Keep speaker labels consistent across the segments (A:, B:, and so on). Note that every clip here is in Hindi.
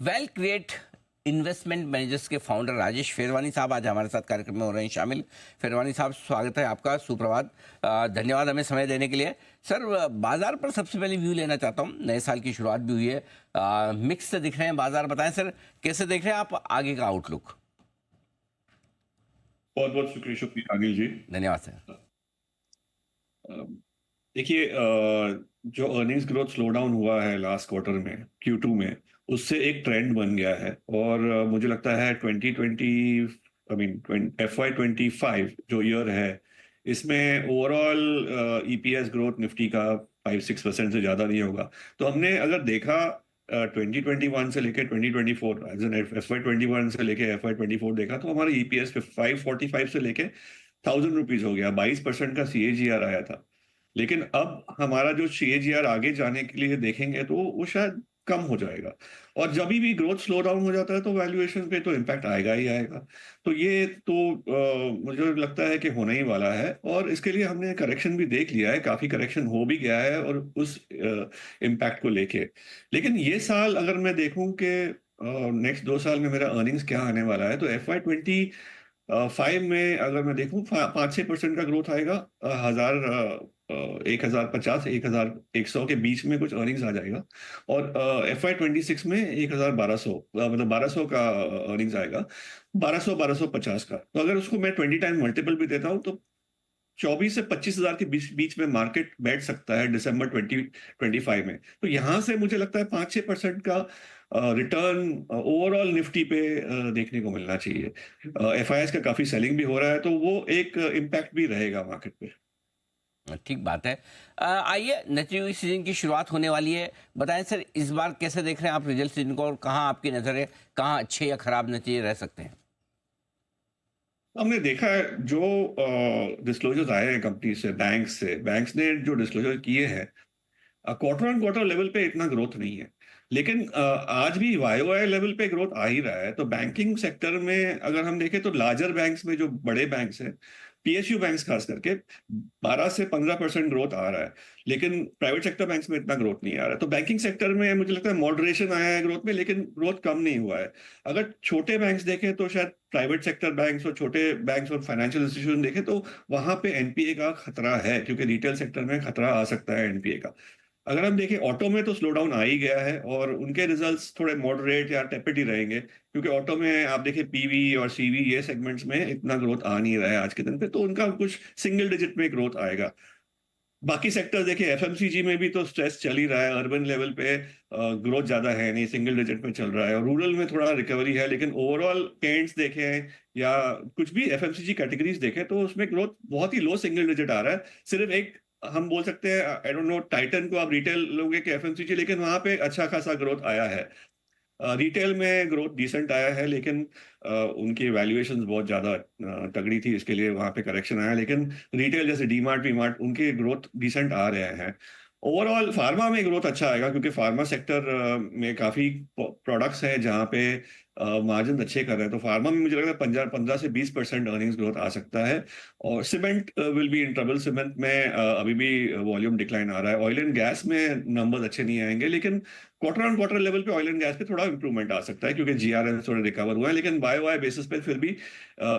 A: वेल क्रिएट इन्वेस्टमेंट मैनेजर्स के फाउंडर राजेश फेरवानी साहब आज हमारे साथ कार्यक्रम में हो रहे हैं शामिल। फेरवानी साहब, स्वागत है आपका, सुप्रभात। धन्यवाद हमें समय देने के लिए। सर, बाजार पर सबसे पहले व्यू लेना चाहता हूँ। नए साल की शुरुआत भी हुई है, मिक्स से दिख रहे हैं बाजार। बताएं सर, कैसे देख रहे हैं आप आगे का आउटलुक?
B: बहुत बहुत शुक्रिया अनिल जी।
A: धन्यवाद सर।
B: देखिए, जो अर्निंग्स ग्रोथ स्लो डाउन हुआ है लास्ट क्वार्टर में Q2 में, उससे एक ट्रेंड बन गया है। और मुझे लगता है 2020 आई मीन FY25 जो ईयर है, इसमें ओवरऑल EPS ग्रोथ निफ्टी का 5-6% से ज़्यादा नहीं होगा। तो हमने अगर देखा 2021 से लेके 2024, FY21 से लेके FY24 देखा, तो हमारा EPS 545 से लेके 1000 रुपीज हो गया। 22% का CAGR आया था। लेकिन अब हमारा जो CAGR आगे जाने के लिए देखेंगे तो वो शायद कम हो जाएगा। और जब भी ग्रोथ स्लो डाउन हो जाता है तो वैल्यूएशन पे तो इम्पैक्ट आएगा ही आएगा। तो ये तो मुझे लगता है कि होने ही वाला है। और इसके लिए हमने करेक्शन भी देख लिया है, काफी करेक्शन हो भी गया है और उस इम्पैक्ट को लेके। लेकिन ये साल अगर मैं देखूं कि नेक्स्ट 2 साल में मेरा अर्निंग्स क्या आने वाला है, तो FY25 में अगर मैं देखूं 5-6% का ग्रोथ आएगा। 1050 1100 के बीच में कुछ अर्निंग्स आ जाएगा। और FY26 में 1200, मतलब 1200 का अर्निंग्स आएगा। 1250 का। तो अगर उसको मैं 20 टाइम मल्टीपल भी देता हूं तो 24 से 25 हजार के बीच बीच में मार्केट बैठ सकता है दिसंबर 2025 में। तो यहां से मुझे लगता है 5-6% का रिटर्न ओवरऑल निफ्टी पे देखने को मिलना चाहिए। FIS का काफी सेलिंग भी हो रहा है, तो वो एक इम्पैक्ट भी रहेगा मार्केट पे।
A: ठीक बात है। आइए, नतीजों की सीजन की शुरुआत होने वाली है। बताएं सर, इस बार कैसे देख रहे हैं आप रिजल्ट सीजन को, और कहाँ आपकी नज़र है, कहाँ अच्छे या खराब नतीजे रह सकते हैं?
B: हमने देखा है जो डिस्क्लोजर्स आए हैं कंपनी से, बैंक्स ने जो डिस्क्लोजर किए हैं, क्वार्टर ऑन क्वार्टर लेवल पे इतना ग्रोथ नहीं है। लेकिन आज भी YOY लेवल पे ग्रोथ आ ही रहा है। तो बैंकिंग सेक्टर में अगर हम देखें तो लार्जर बैंक्स में, जो बड़े बैंक्स हैं, PSU बैंक्स खास करके, 12 से 15% ग्रोथ आ रहा है। लेकिन प्राइवेट सेक्टर बैंक्स में इतना ग्रोथ नहीं आ रहा है। तो बैंकिंग सेक्टर में मुझे लगता है मॉडरेशन आया है ग्रोथ में, लेकिन ग्रोथ कम नहीं हुआ है। अगर छोटे बैंक्स देखें तो शायद प्राइवेट सेक्टर बैंक्स और छोटे बैंक्स और फाइनेंशियल इंस्टीट्यूशन देखें तो वहां पे NPA का खतरा है, क्योंकि रिटेल सेक्टर में खतरा आ सकता है NPA का। अगर हम देखें ऑटो में तो स्लो डाउन आ ही गया है और उनके रिजल्ट्स थोड़े मॉडरेट या टेपेड ही रहेंगे, क्योंकि ऑटो में आप देखें PV और CV ये सेगमेंट्स में इतना ग्रोथ आ नहीं रहा है आज के दिन पे। तो उनका कुछ सिंगल डिजिट में ग्रोथ आएगा। बाकी सेक्टर देखिए, FMCG में भी तो स्ट्रेस चल ही रहा है। अर्बन लेवल पे ग्रोथ ज्यादा है नहीं, सिंगल डिजिट में चल रहा है। और रूरल में थोड़ा रिकवरी है, लेकिन ओवरऑल पेंट्स देखें या कुछ भी FMCG कैटेगरीज देखें तो उसमें ग्रोथ बहुत ही लो सिंगल डिजिट आ रहा है। सिर्फ एक हम बोल सकते हैं, आई डोंट नो टाइटन को आप रिटेल लोगे कि FMCG, लेकिन वहां पे अच्छा खासा ग्रोथ आया है। रिटेल में ग्रोथ डिसेंट आया है, लेकिन उनकी वैल्यूएशंस बहुत ज्यादा तगड़ी थी, इसके लिए वहां पे करेक्शन आया। लेकिन रिटेल जैसे डीमार्ट वीमार्ट, उनके ग्रोथ डिसेंट आ रहे हैं। ओवरऑल फार्मा में ग्रोथ अच्छा आएगा, क्योंकि फार्मा सेक्टर में काफी प्रोडक्ट्स हैं जहाँ पे मार्जिन अच्छे कर रहे हैं। तो फार्मा में मुझे लगता है 15 से 20% अर्निंग्स ग्रोथ आ सकता है। और cement will be in trouble. Cement में अभी भी वॉल्यूम डिक्लाइन आ रहा है। ऑयल एंड गैस में नंबर्स अच्छे नहीं आएंगे, लेकिन क्वार्टर ऑन क्वार्टर लेवल पे ऑयल एंड गैस पे थोड़ा इंप्रूवमेंट आ सकता है, क्योंकि GRM थोड़े रिकवर हुआ है। लेकिन YOY बेसिस पे फिर भी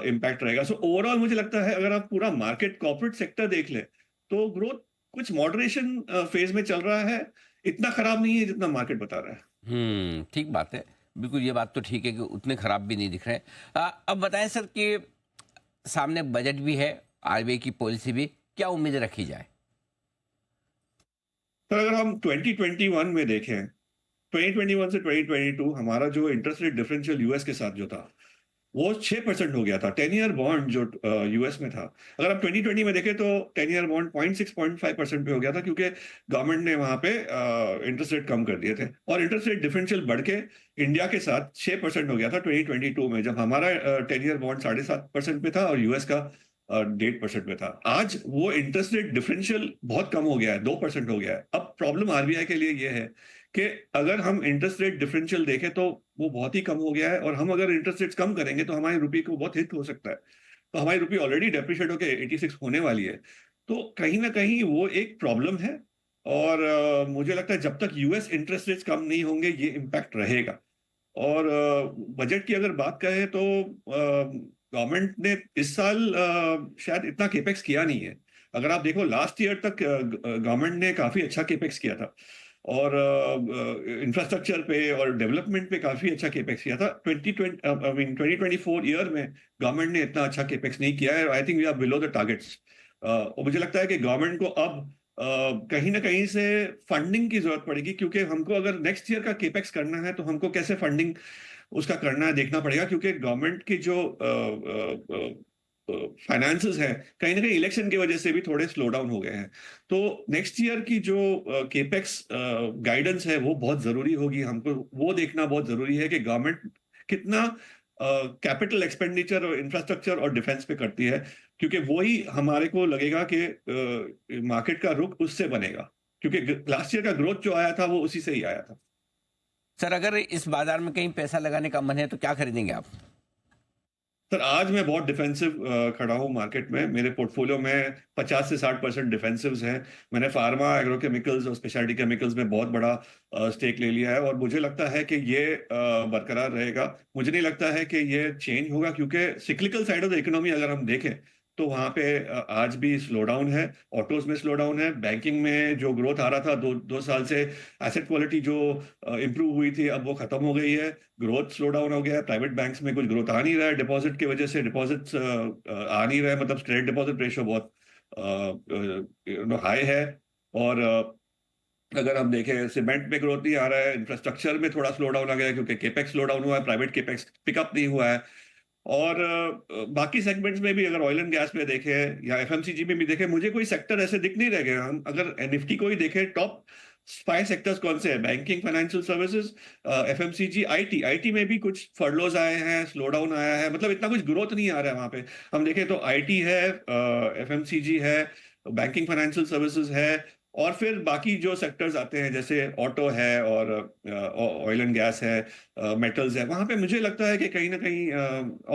B: इम्पैक्ट रहेगा। सो ओवरऑल मुझे लगता है अगर आप पूरा मार्केट कॉर्पोरेट सेक्टर देख लें तो ग्रोथ कुछ मॉडरेशन फेज में चल रहा है। इतना खराब नहीं है जितना मार्केट बता रहा है।
A: ठीक बात है। बिल्कुल, ये बात तो ठीक है कि उतने खराब भी नहीं दिख रहे हैं। अब बताएं सर कि सामने बजट भी है, RBI की पॉलिसी भी, क्या उम्मीद रखी जाए?
B: तो अगर हम 2021 में देखें, 2021 से 2022 हमारा जो इंटरेस्ट रेट डिफरेंशियल यूएस के साथ जो था, वो 6% हो गया था। 10 ईयर बॉन्ड जो US में था, अगर आप 2020 में देखें तो 10 ईयर बॉन्ड 0.6-0.5% पे हो गया था, क्योंकि गवर्नमेंट ने वहां पे इंटरेस्ट रेट कम कर दिए थे। और इंटरेस्ट रेट डिफरेंशियल बढ़ के इंडिया के साथ 6% हो गया था 2022 में, जब हमारा 10 ईयर बॉन्ड 7.5% पे था और US का 1.5% पे था। आज वो इंटरेस्ट रेट डिफरेंशियल बहुत कम हो गया है, 2% हो गया है। अब प्रॉब्लम RBI के लिए ये है कि अगर हम इंटरेस्ट रेट डिफरेंशियल देखें तो वो बहुत ही कम हो गया है। और हम अगर इंटरेस्ट रेट्स कम करेंगे तो हमारी रुपये को बहुत हिट हो सकता है। तो हमारी रुपये ऑलरेडी डेप्रिशिएट होकर 86 होने वाली है। तो कहीं ना कहीं वो एक प्रॉब्लम है। और मुझे लगता है जब तक US इंटरेस्ट रेट्स कम नहीं होंगे ये इम्पैक्ट रहेगा। और बजट की अगर बात करें तो गवर्नमेंट ने इस साल शायद इतना केपेक्स किया नहीं है। अगर आप देखो लास्ट ईयर तक गवर्नमेंट ने काफी अच्छा केपेक्स किया था और इंफ्रास्ट्रक्चर पे और डेवलपमेंट पे काफी अच्छा केपेक्स किया था। 2020 आई मीन 2024 ईयर में गवर्नमेंट ने इतना अच्छा केपेक्स नहीं किया है। I think we are below the targets. और मुझे लगता है कि गवर्नमेंट को अब कहीं ना कहीं से फंडिंग की जरूरत पड़ेगी, क्योंकि हमको अगर नेक्स्ट ईयर का केपेक्स करना है तो हमको कैसे फंडिंग उसका करना है देखना पड़ेगा, क्योंकि गवर्नमेंट की जो फाइनेंसेस है कहीं ना कहीं इलेक्शन की वजह से भी थोड़े स्लो डाउन हो गए हैं। तो नेक्स्ट ईयर की जो केपेक्स गाइडेंस है वो बहुत जरूरी होगी। हमको वो देखना बहुत जरूरी है कि गवर्नमेंट कितना कैपिटल एक्सपेंडिचर और इंफ्रास्ट्रक्चर और डिफेंस पे करती है, क्योंकि वही हमारे को लगेगा कि मार्केट का रुख उससे बनेगा, क्योंकि लास्ट ईयर का ग्रोथ जो आया था वो उसी से ही आया था।
A: सर, अगर इस बाजार में कहीं पैसा लगाने का मन है तो क्या खरीदेंगे आप?
B: सर आज मैं बहुत डिफेंसिव खड़ा हूँ मार्केट में। मेरे पोर्टफोलियो में 50 से 60% डिफेंसिव्स हैं। मैंने फार्मा, एग्रोकेमिकल्स और स्पेशलिटी केमिकल्स में बहुत बड़ा स्टेक ले लिया है और मुझे लगता है कि ये बरकरार रहेगा। मुझे नहीं लगता है कि ये चेंज होगा, क्योंकि cyclical side of the economy अगर हम देखें तो वहां पे आज भी स्लो डाउन है। ऑटोज में स्लो डाउन है। बैंकिंग में जो ग्रोथ आ रहा था दो साल से, एसेट क्वालिटी जो इंप्रूव हुई थी अब वो खत्म हो गई है। ग्रोथ स्लो डाउन हो गया है। प्राइवेट बैंक्स में कुछ ग्रोथ आ नहीं रहा है। डिपॉजिट की वजह से डिपॉजिट्स आ नहीं रहे, मतलब क्रेडिट डिपॉजिट रेशियो बहुत हाई है। और अगर हम देखें सीमेंट में ग्रोथ नहीं आ रहा है। इंफ्रास्ट्रक्चर में थोड़ा स्लो डाउन आ गया है, क्योंकि केपेक्स स्लो डाउन हुआ है, प्राइवेट केपेक्स पिकअप नहीं हुआ है। और बाकी सेगमेंट्स में भी अगर ऑयल एंड गैस में देखें या एफएमसीजी में भी देखें, मुझे कोई सेक्टर ऐसे दिख नहीं रह गए। हम अगर निफ्टी को ही देखें, टॉप 5 सेक्टर्स कौन से हैं? Banking, financial services, FMCG, IT. IT में भी कुछ फर्लोज आए हैं, स्लो डाउन आया है, मतलब इतना कुछ ग्रोथ नहीं आ रहा है वहां पे। हम देखें तो आईटी है, एफएमसीजी है, बैंकिंग फाइनेंशियल सर्विसेज है, और फिर बाकी जो सेक्टर्स आते हैं जैसे ऑटो है और ऑयल एंड गैस है, मेटल्स है, वहां पे मुझे लगता है कि कहीं ना कहीं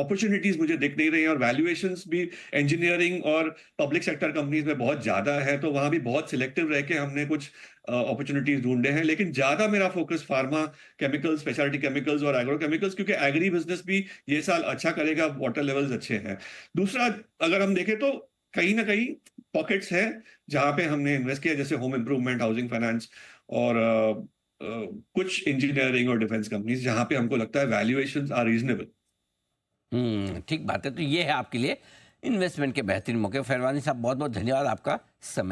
B: अपॉर्चुनिटीज मुझे दिख नहीं रही हैं। और वैल्यूएशंस भी इंजीनियरिंग और पब्लिक सेक्टर कंपनीज में बहुत ज्यादा है, तो वहां भी बहुत सिलेक्टिव रह के हमने कुछ अपॉर्चुनिटीज ढूंढे हैं। लेकिन ज्यादा मेरा focus pharma, chemicals, speciality chemicals और एग्रो केमिकल्स, क्योंकि एग्री बिजनेस भी ये साल अच्छा करेगा, वाटर लेवल्स अच्छे हैं। दूसरा, अगर हम देखें तो कहीं ना कहीं पॉकेट्स है जहां पे हमने इन्वेस्ट किया, जैसे होम इंप्रूवमेंट, हाउसिंग फाइनेंस और कुछ इंजीनियरिंग और डिफेंस कंपनीज, जहां पे हमको लगता है वैल्यूएशंस आर रीजनेबल।
A: ठीक बात है। तो ये है आपके लिए इन्वेस्टमेंट के बेहतरीन मौके। फैरवानी साहब, बहुत बहुत धन्यवाद आपका समय